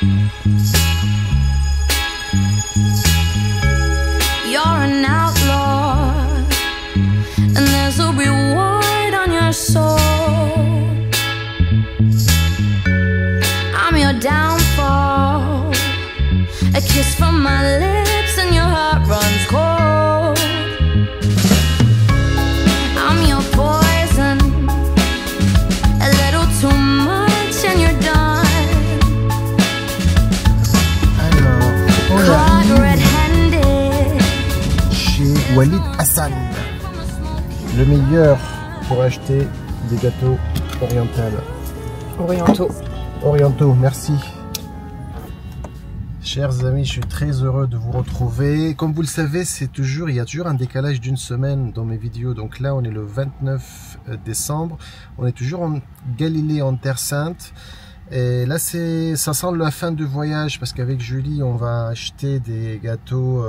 You're an outlaw, and there's a reward on your soul. I'm your downfall, a kiss from my lips and your heart runs cold. I'm your poison, a little too much and you're done. Alors, Caught red-handed. chez Walid Hassan, le meilleur pour acheter des gâteaux orientaux, merci. Chers amis, je suis très heureux de vous retrouver. Comme vous le savez, il y a toujours un décalage d'une semaine dans mes vidéos. Donc là, on est le 29 décembre. On est toujours en Galilée, en Terre Sainte. Et là, ça sent la fin du voyage parce qu'avec Julie, on va acheter des gâteaux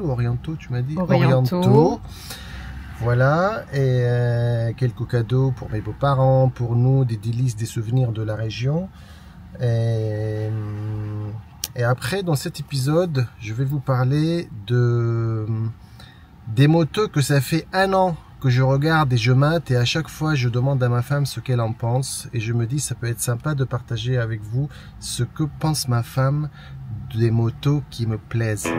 orientaux, tu m'as dit? Orientaux. Voilà, et quelques cadeaux pour mes beaux-parents, pour nous, des délices, des souvenirs de la région. Et après, dans cet épisode, je vais vous parler des motos que ça fait 1 an que je regarde et je mate, et à chaque fois, je demande à ma femme ce qu'elle en pense. Et je me dis, ça peut être sympa de partager avec vous ce que pense ma femme des motos qui me plaisent.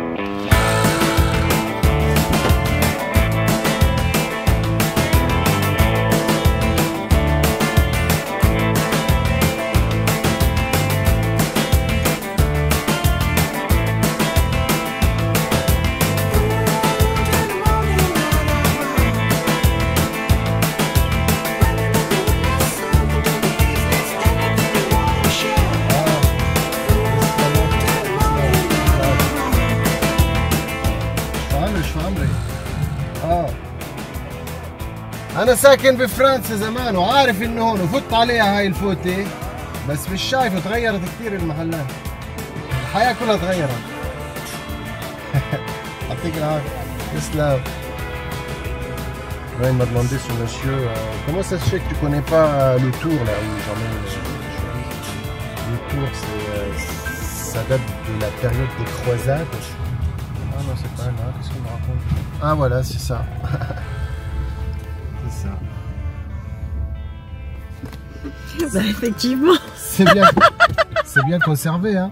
أنا ساكن بفرنسا زمان وعارف إنه هون وفت عليها هاي الفوتة، بس مش شايفه تغيرت كثير المحلات، الحياة كلها تغيرت. يعطيك العافية. تسلم. Il m'a demandé ce monsieur comment ça se fait que tu connais pas le tour là où j'emmène le tour, ça date de la période des croisades. Ah non, c'est pas là, qu'est-ce qu'il me raconte? Ah voilà, c'est ça. C'est ça. Bah, effectivement. C'est bien conservé, hein.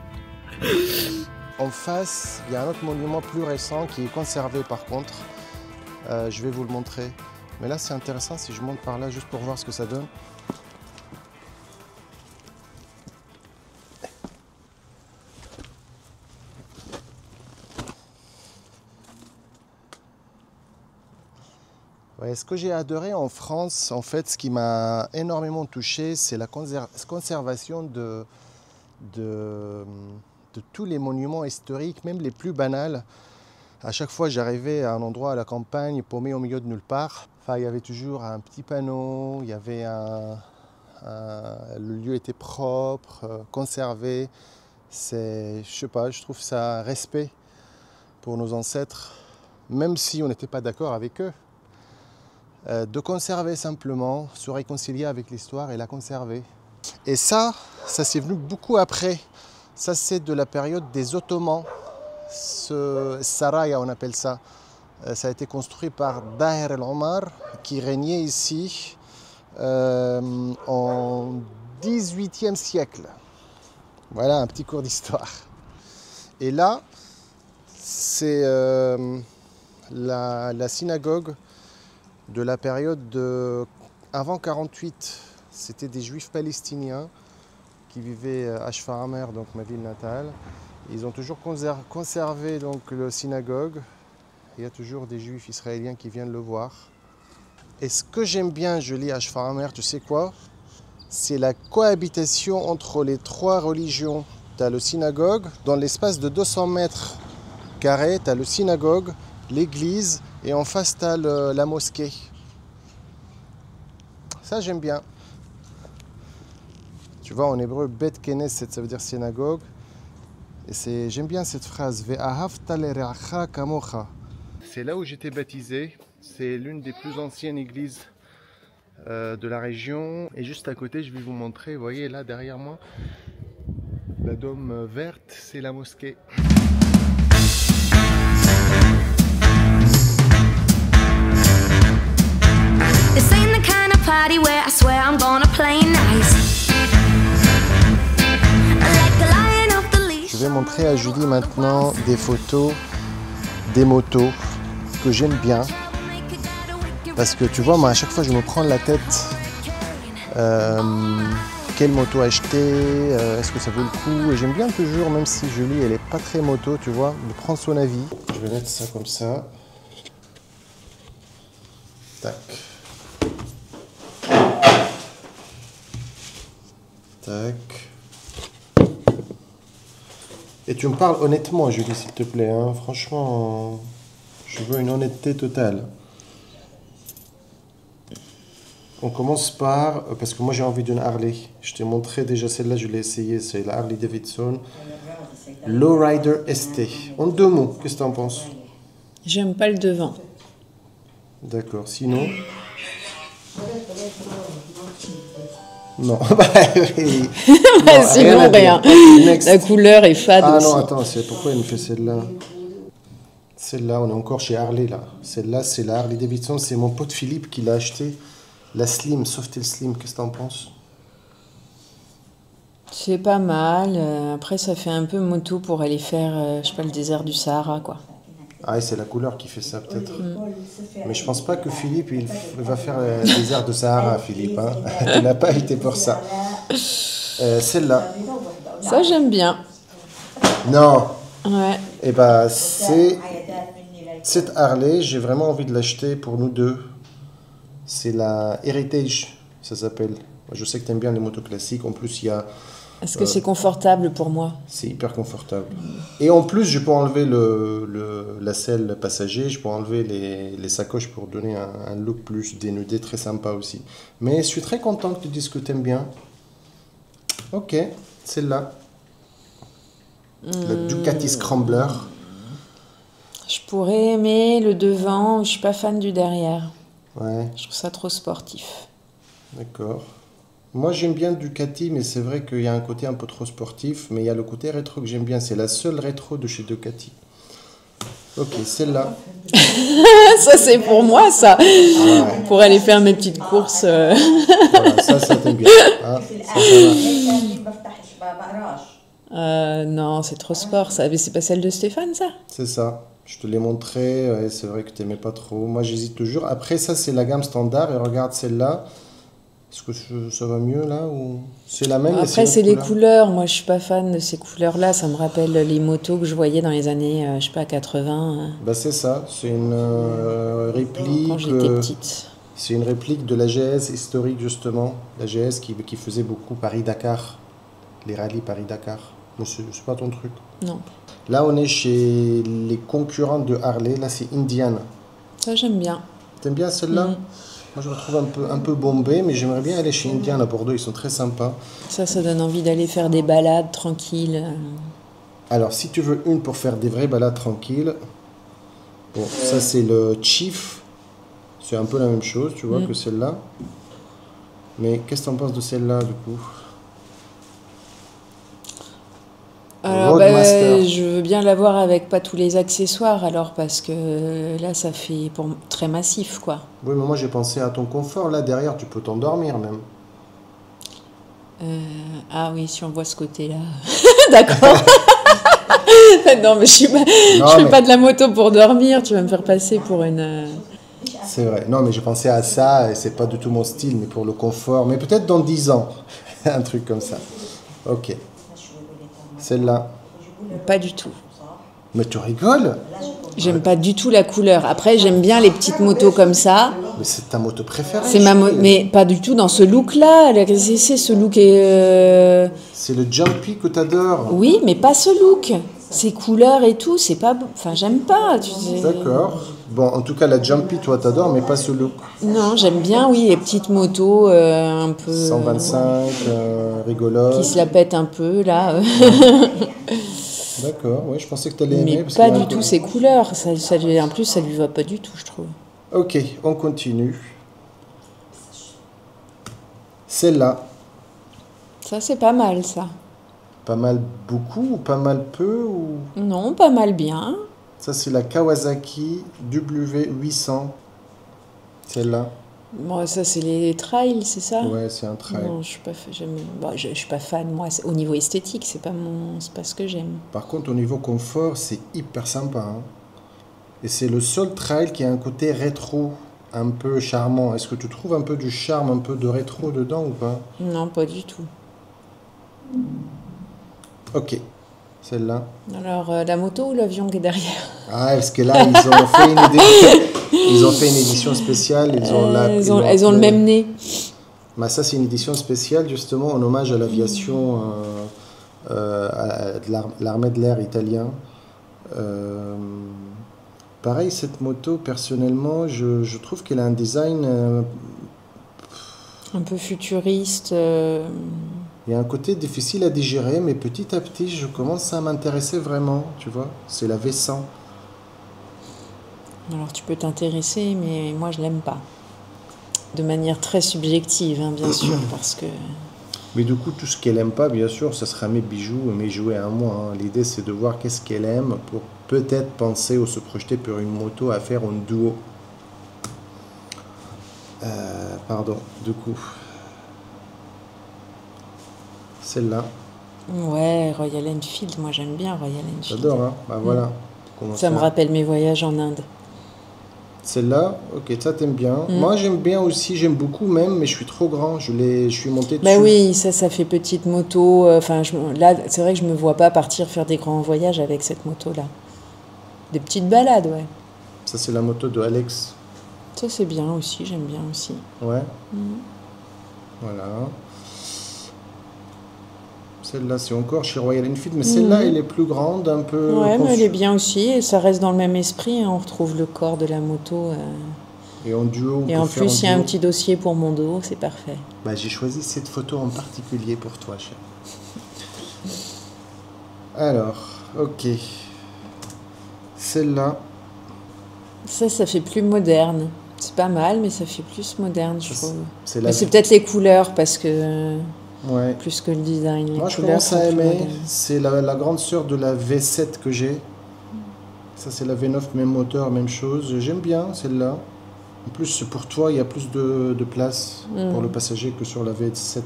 En face, il y a un autre monument plus récent qui est conservé par contre. Je vais vous le montrer. Mais là, c'est intéressant si je monte par là juste pour voir ce que ça donne. Ouais, ce que j'ai adoré en France, en fait, ce qui m'a énormément touché, c'est la conservation de tous les monuments historiques, même les plus banals. À chaque fois, j'arrivais à un endroit à la campagne, paumé au milieu de nulle part. Enfin, il y avait toujours un petit panneau, il y avait le lieu était propre, conservé. Je sais pas, je trouve ça un respect pour nos ancêtres, même si on n'était pas d'accord avec eux. De conserver simplement, se réconcilier avec l'histoire et la conserver. Et ça c'est venu beaucoup après. Ça, c'est de la période des Ottomans. Saraya, on appelle ça. Ça a été construit par Daher el-Omar, qui régnait ici en 18e siècle. Voilà un petit cours d'histoire. Et là, c'est la synagogue de la période avant 48. C'était des juifs palestiniens qui vivaient à Shfa'amer, donc ma ville natale. Ils ont toujours conservé donc le synagogue. Il y a toujours des juifs israéliens qui viennent le voir. Et ce que j'aime bien, je lis à Shfa'amer, tu sais quoi? C'est la cohabitation entre les 3 religions. Tu as le synagogue, dans l'espace de 200 mètres carrés, tu as le synagogue, l'église, et en face, tu as la mosquée. Ça, j'aime bien. Tu vois, en hébreu, Bet Knesset, ça veut dire synagogue. Et j'aime bien cette phrase. Ve'ahavta lereacha kamocha. C'est là où j'étais baptisé. C'est l'une des plus anciennes églises de la région. Et juste à côté, je vais vous montrer. Vous voyez là derrière moi, La dôme verte, c'est la mosquée. This ain't the kind of party where I swear I'm gonna play nice. Like the lion off the leash. Je vais montrer à Julie maintenant des photos des motos que j'aime bien. Parce que tu vois, moi à chaque fois je me prends la tête. Quelle moto acheter, est-ce que ça vaut le coup? Et j'aime bien toujours, même si Julie elle est pas très moto, tu vois, de prendre son avis. Je vais mettre ça comme ça. Tac. Tac. Et tu me parles honnêtement, Julie, s'il te plaît. Hein. Franchement, je veux une honnêteté totale. On commence par, parce que moi j'ai envie d'une Harley. Je t'ai montré déjà celle-là, je l'ai essayée, c'est la Harley Davidson. Lowrider ST. En 2 mots, qu'est-ce que tu en penses? J'aime pas le devant. D'accord, sinon... Non, bah oui. Non, Sinon rien. Next. La couleur est fade Ah aussi. non, attends, c'est pourquoi il me fait celle-là? Celle-là, on est encore chez Harley là. Celle-là, c'est la Harley Davidson, c'est mon pote Philippe qui l'a acheté. La Slim, Softail Slim, qu'est-ce que t'en penses? C'est pas mal. Après, ça fait un peu moto pour aller faire, je sais pas, le désert du Sahara, quoi. Ah, et c'est la couleur qui fait ça peut-être. Mais je pense pas que Philippe il va faire le désert de Sahara, Philippe. Hein. Tu n'as pas été pour ça. Celle-là. Ça, j'aime bien. Non. Ouais. Et bah c'est cette Harley, j'ai vraiment envie de l'acheter pour nous deux. C'est la Heritage, ça s'appelle. Je sais que tu aimes bien les motos classiques. En plus, il y a. Est-ce que c'est confortable pour moi? C'est hyper confortable. Et en plus, je peux enlever la selle passager, je peux enlever les sacoches pour donner un look plus dénudé, très sympa aussi. Mais je suis très content que tu dises que tu aimes bien. Ok, celle-là. La Ducati Scrambler. Je pourrais aimer le devant, je suis pas fan du derrière. Ouais, Je trouve ça trop sportif. d'accord. Moi, j'aime bien Ducati, mais c'est vrai qu'il y a un côté un peu trop sportif. Mais il y a le côté rétro que j'aime bien. C'est la seule rétro de chez Ducati. Ok, celle-là. Ça, c'est pour moi, ça. Ouais. Pour aller faire mes petites courses. Voilà, ça t'aime bien. Ah, ça. Non, c'est trop sport, ça. Mais c'est pas celle de Stéphane, ça? C'est ça. Je te l'ai montré. Et c'est vrai que tu n'aimais pas trop. Moi, j'hésite toujours. Après, ça, c'est la gamme standard. Et regarde celle-là. Est-ce que ça va mieux, là ou... C'est la même. Après, c'est les couleurs. Moi, je suis pas fan de ces couleurs-là. Ça me rappelle les motos que je voyais dans les années, je sais pas, 80. Bah, c'est ça. C'est une réplique. Quand j'étais petite. C'est une réplique de la GS historique, justement. La GS qui faisait beaucoup Paris-Dakar. Les rallyes Paris-Dakar. Mais c'est pas ton truc. Non. Là, on est chez les concurrents de Harley. Là, c'est Indian. Ça, j'aime bien. T'aimes bien celle-là? Moi, je la trouve un peu bombée, mais j'aimerais bien aller chez Indian à Bordeaux. Ils sont très sympas. Ça donne envie d'aller faire des balades tranquilles. Alors, si tu veux une pour faire des vraies balades tranquilles, bon, ça, c'est le Chief. C'est un peu la même chose, tu vois, que celle-là. Mais qu'est-ce que tu en penses de celle-là, du coup? Alors, Roadmaster. je veux bien l'avoir avec pas tous les accessoires, alors, parce que là, ça fait très massif, quoi. Oui, mais moi, j'ai pensé à ton confort. Là, derrière, tu peux t'endormir, même. Ah oui, si on voit ce côté-là. D'accord. Non, mais je fais pas de la moto pour dormir. Tu vas me faire passer pour une... C'est vrai. Non, mais j'ai pensé à ça, et c'est pas du tout mon style, mais pour le confort. Mais peut-être dans 10 ans. Un truc comme ça. Ok. Celle-là. Pas du tout. Mais tu rigoles? J'aime pas du tout la couleur. Après, j'aime bien les petites motos comme ça. Mais c'est ta moto préférée. C'est mais pas du tout dans ce look-là. C'est ce look est... C'est le jumpy que t'adores. Oui, mais pas ce look. Ces couleurs et tout, c'est pas... Enfin, j'aime pas. Tu sais. D'accord. Bon, en tout cas, la jumpy, toi, t'adores, mais pas ce look. Non, j'aime bien, oui, les petites motos un peu... 125, rigolote. Qui se la pètent un peu, là. D'accord, oui, je pensais que tu allais aimer. Mais parce pas qu'il y a du un peu- tout ces couleurs. En plus, ça lui va pas du tout, je trouve. Ok, on continue. Celle-là, Ça, c'est pas mal, ça. Pas mal beaucoup ou pas mal peu ou... Non, pas mal bien. Ça, c'est la Kawasaki W800. Celle-là. Bon, ça, c'est les trails, c'est ça? Ouais, c'est un trail. Non, je suis pas, je suis pas fan. Moi, au niveau esthétique, c'est pas ce que j'aime. Par contre, au niveau confort, c'est hyper sympa. Hein. Et c'est le seul trail qui a un côté rétro, un peu charmant. Est-ce que tu trouves un peu du charme, un peu de rétro dedans ou pas? Non, pas du tout. Ok, celle-là. Alors, la moto ou l'avion qui est derrière? Ah, parce que là, ils ont fait une édition spéciale. Elles ont le même nez. Bah, ça, c'est une édition spéciale, justement, en hommage à l'aviation, de l'armée de l'air italien. Pareil, cette moto, personnellement, je trouve qu'elle a un design... un peu futuriste. Il y a un côté difficile à digérer, mais petit à petit, je commence à m'intéresser vraiment, tu vois. C'est la V100. Alors, tu peux t'intéresser, mais moi, je l'aime pas. De manière très subjective, hein, bien sûr, parce que... Mais du coup, tout ce qu'elle aime pas, bien sûr, ça sera mes bijoux et mes jouets à moi. Hein. L'idée, c'est de voir qu'est-ce qu'elle aime pour peut-être penser ou se projeter pour une moto à faire en duo. Pardon, du coup. Celle-là. Ouais, Royal Enfield, moi j'aime bien Royal Enfield. J'adore, hein. Bah voilà. Ça me rappelle mes voyages en Inde. Celle-là, ok, ça t'aimes bien. Moi j'aime bien aussi, j'aime beaucoup même, mais je suis trop grand, je suis monté dessus. Bah oui, ça fait petite moto. Enfin, là, c'est vrai que je me vois pas partir faire des grands voyages avec cette moto-là. Des petites balades, ouais. Ça c'est la moto de Alex. Ça c'est bien aussi, j'aime bien aussi. Ouais. Voilà. Celle-là, c'est encore chez Royal Enfield, mais celle-là, elle est plus grande, un peu... Ouais, mais elle est bien aussi, et ça reste dans le même esprit, hein. On retrouve le corps de la moto. Et en duo, et en plus, il y a un petit dossier pour mon dos, c'est parfait. Bah, j'ai choisi cette photo en particulier pour toi, cher. Alors, ok. Celle-là... Ça fait plus moderne. C'est pas mal, mais ça fait plus moderne, je trouve. Mais c'est peut-être les couleurs, parce que... Ouais. Plus que le design. Moi, je commence à aimer. C'est la grande sœur de la V7 que j'ai. Ça, c'est la V9, même moteur, même chose. J'aime bien celle-là. En plus, pour toi, il y a plus de place pour le passager que sur la V7.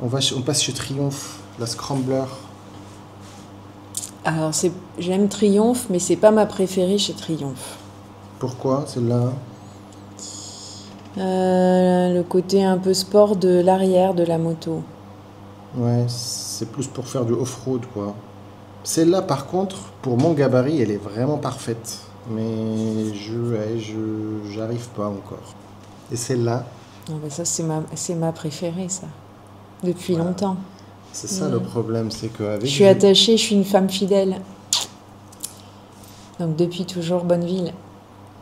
On passe chez Triumph, la Scrambler. Alors, j'aime Triumph, mais c'est pas ma préférée chez Triumph. Pourquoi celle-là? Le côté un peu sport de l'arrière de la moto. Ouais, c'est plus pour faire du off-road, quoi. Celle-là, par contre, pour mon gabarit, elle est vraiment parfaite. Mais j'arrive pas encore. Et celle-là? Non, bah ça, c'est ma préférée, ça. Depuis longtemps. C'est ça le problème, c'est qu'avec... Je suis attachée, je suis une femme fidèle. Donc depuis toujours Bonneville.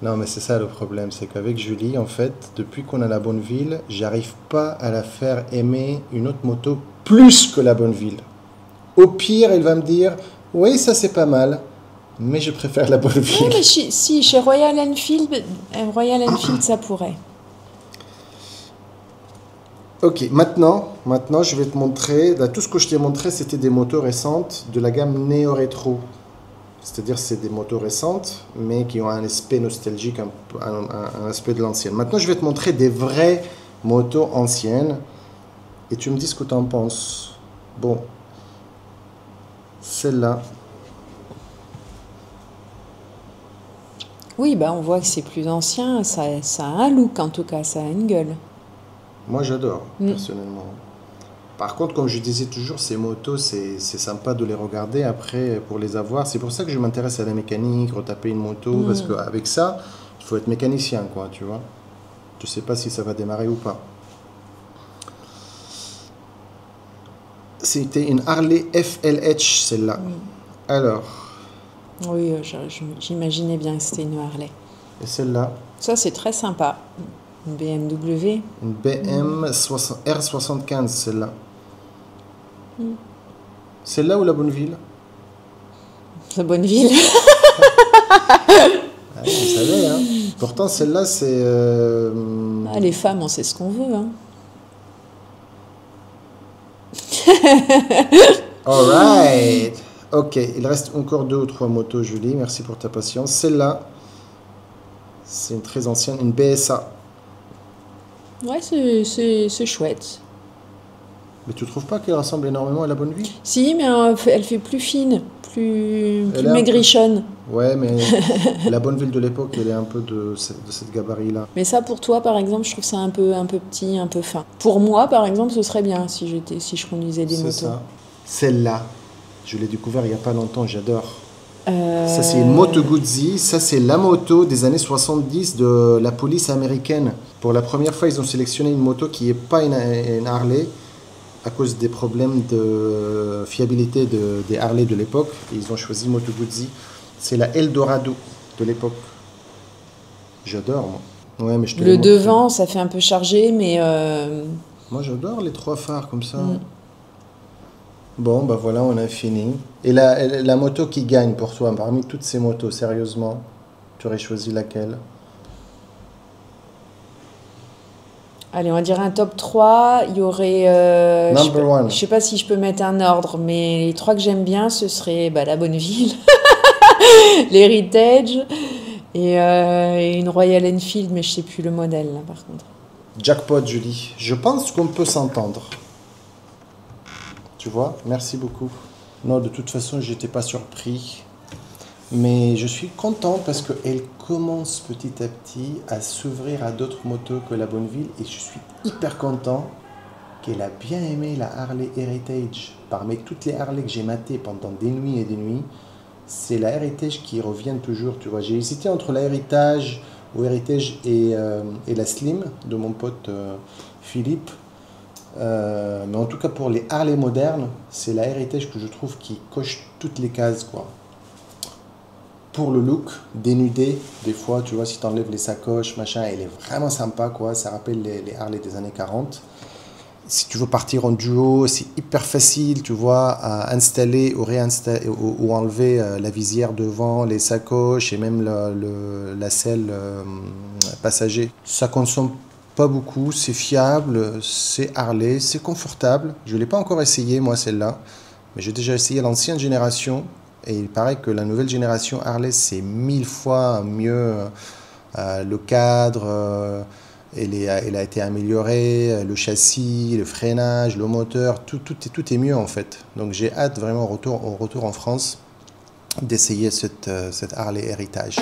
Non, mais c'est ça le problème, c'est qu'avec Julie, en fait, depuis qu'on a la Bonneville, j'arrive pas à la faire aimer une autre moto plus que la Bonneville. Au pire, elle va me dire, oui, ça c'est pas mal, mais je préfère la Bonneville. Oui, mais si, chez Royal Enfield, ça pourrait. Ok, maintenant, je vais te montrer, là, tout ce que je t'ai montré, c'était des motos récentes de la gamme néo-rétro. C'est-à-dire c'est des motos récentes, mais qui ont un aspect nostalgique, un aspect de l'ancienne. Maintenant, je vais te montrer des vraies motos anciennes, et tu me dis ce que tu en penses. Bon, celle-là. Oui, bah on voit que c'est plus ancien, ça a un look en tout cas, ça a une gueule. Moi, j'adore, personnellement. Par contre, comme je disais toujours, ces motos, c'est sympa de les regarder après pour les avoir. C'est pour ça que je m'intéresse à la mécanique, retaper une moto, parce qu'avec ça, il faut être mécanicien, quoi, tu vois. Je sais pas si ça va démarrer ou pas. C'était une Harley FLH, celle-là. Alors. Oui, j'imaginais bien que c'était une Harley. Et celle-là? Ça, c'est très sympa. Une BMW. Une BM R75, celle-là. Celle-là ou la Bonneville? La Bonneville. Vous savez, hein. Pourtant, celle-là, c'est... Les femmes, on sait ce qu'on veut. Hein. Alright. Ok, il reste encore 2 ou 3 motos, Julie. Merci pour ta patience. Celle-là, c'est une très ancienne, une BSA. Ouais, c'est chouette. Mais tu trouves pas qu'elle ressemble énormément à la Bonneville? Si, mais elle fait plus fine, plus maigrichonne. Ouais, mais la Bonneville de l'époque, elle est un peu de cette gabarit-là. Mais ça, pour toi, par exemple, je trouve ça un peu petit, un peu fin. Pour moi, par exemple, ce serait bien si je conduisais des motos. C'est ça. Celle-là, je l'ai découvert il n'y a pas longtemps, j'adore. Ça, c'est une Moto Guzzi. Ça, c'est la moto des années 70 de la police américaine. Pour la première fois, ils ont sélectionné une moto qui n'est pas une Harley à cause des problèmes de fiabilité des Harley de l'époque. Ils ont choisi Moto Guzzi. C'est la Eldorado de l'époque. J'adore, moi. Ouais, mais je te le devant, ça fait un peu chargé, mais... Moi, j'adore les 3 phares comme ça. Bon, bah voilà, on a fini. Et la moto qui gagne pour toi, parmi toutes ces motos, sérieusement, tu aurais choisi laquelle? Allez, on va dire un top 3. Il y aurait... Number 1. Je sais pas si je peux mettre un ordre, mais les 3 que j'aime bien, ce serait la Bonneville, l'Heritage et une Royal Enfield, mais je sais plus le modèle, là, par contre. Jackpot, Julie. Je pense qu'on peut s'entendre. Tu vois, merci beaucoup. Non, de toute façon, je n'étais pas surpris. Mais je suis content parce qu'elle commence petit à petit à s'ouvrir à d'autres motos que la Bonneville. Et je suis hyper content qu'elle a bien aimé la Harley Heritage. Parmi toutes les Harley que j'ai matées pendant des nuits et des nuits, c'est la Heritage qui revient toujours. Tu vois, j'ai hésité entre la Heritage et la Slim de mon pote Philippe. Mais en tout cas pour les Harley modernes, c'est la Heritage que je trouve qui coche toutes les cases, quoi. Pour le look dénudé, des fois tu vois, si tu enlèves les sacoches machin, elle est vraiment sympa, quoi. Ça rappelle les Harley des années 40. Si tu veux partir en duo, c'est hyper facile, tu vois, à installer ou réinstaller ou enlever la visière devant, les sacoches et même la selle passager. Ça consomme pas beaucoup, c'est fiable, c'est Harley, c'est confortable. Je ne l'ai pas encore essayé, moi, celle-là. Mais j'ai déjà essayé l'ancienne génération. Et il paraît que la nouvelle génération Harley, c'est 1000 fois mieux. Le cadre, elle a été améliorée. Le châssis, le freinage, le moteur, tout est mieux, en fait. Donc j'ai hâte, vraiment, au retour en France, d'essayer cette Harley Heritage.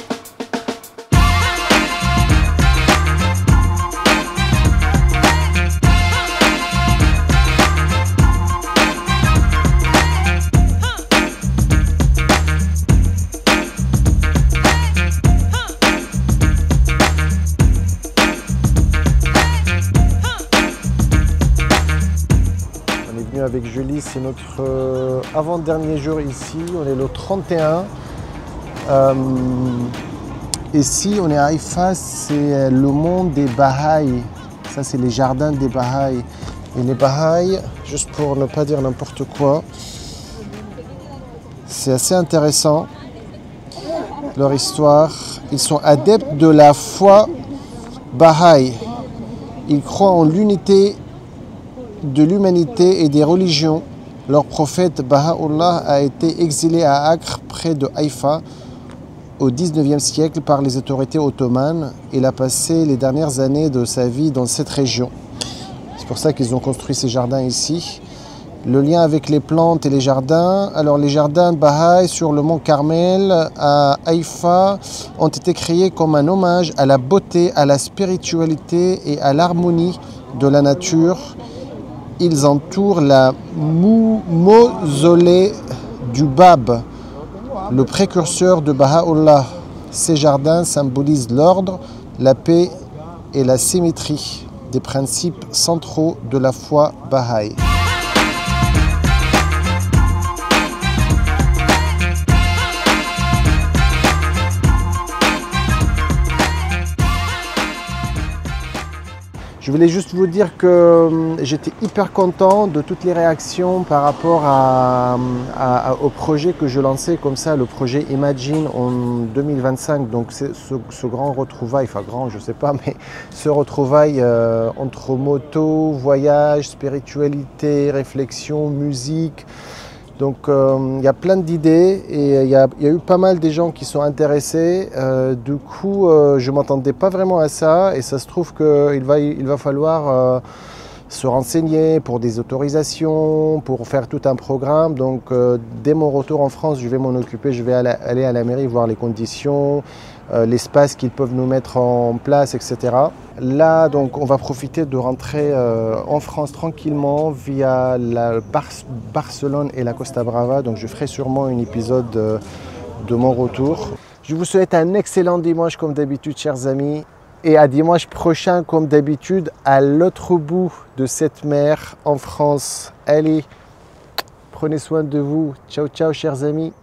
Avec Julie, c'est notre avant-dernier jour ici, on est le 31. Ici, on est à Haïfa, c'est le monde des Bahaïs. Ça, c'est les jardins des Bahaïs. Et les Bahaïs, juste pour ne pas dire n'importe quoi, c'est assez intéressant, leur histoire. Ils sont adeptes de la foi Bahaï. Ils croient en l'unité de l'humanité et des religions. Leur prophète Baha'u'llah a été exilé à Acre, près de Haïfa, au XIXe siècle par les autorités ottomanes. Il a passé les dernières années de sa vie dans cette région. C'est pour ça qu'ils ont construit ces jardins ici. Le lien avec les plantes et les jardins. Alors les jardins de Baha'i sur le mont Carmel à Haïfa ont été créés comme un hommage à la beauté, à la spiritualité et à l'harmonie de la nature. Ils entourent la mausolée du Bab, le précurseur de Baha'u'llah. Ces jardins symbolisent l'ordre, la paix et la symétrie, des principes centraux de la foi Baha'i. Je voulais juste vous dire que j'étais hyper content de toutes les réactions par rapport au projet que je lançais comme ça, le projet Imagine en 2025. Donc c'est ce grand retrouvaille, enfin grand je sais pas, mais ce retrouvaille entre moto, voyage, spiritualité, réflexion, musique. Donc il y a plein d'idées et il y a eu pas mal de gens qui sont intéressés. Du coup, je ne m'attendais pas vraiment à ça et ça se trouve qu'il va falloir se renseigner pour des autorisations, pour faire tout un programme. Donc dès mon retour en France, je vais m'en occuper, je vais aller à la mairie voir les conditions, l'espace qu'ils peuvent nous mettre en place, etc. Là, donc, on va profiter de rentrer en France tranquillement via Barcelone et la Costa Brava. Donc je ferai sûrement un épisode de mon retour. Je vous souhaite un excellent dimanche comme d'habitude, chers amis. Et à dimanche prochain, comme d'habitude, à l'autre bout de cette mer en France. Allez, prenez soin de vous. Ciao, ciao, chers amis.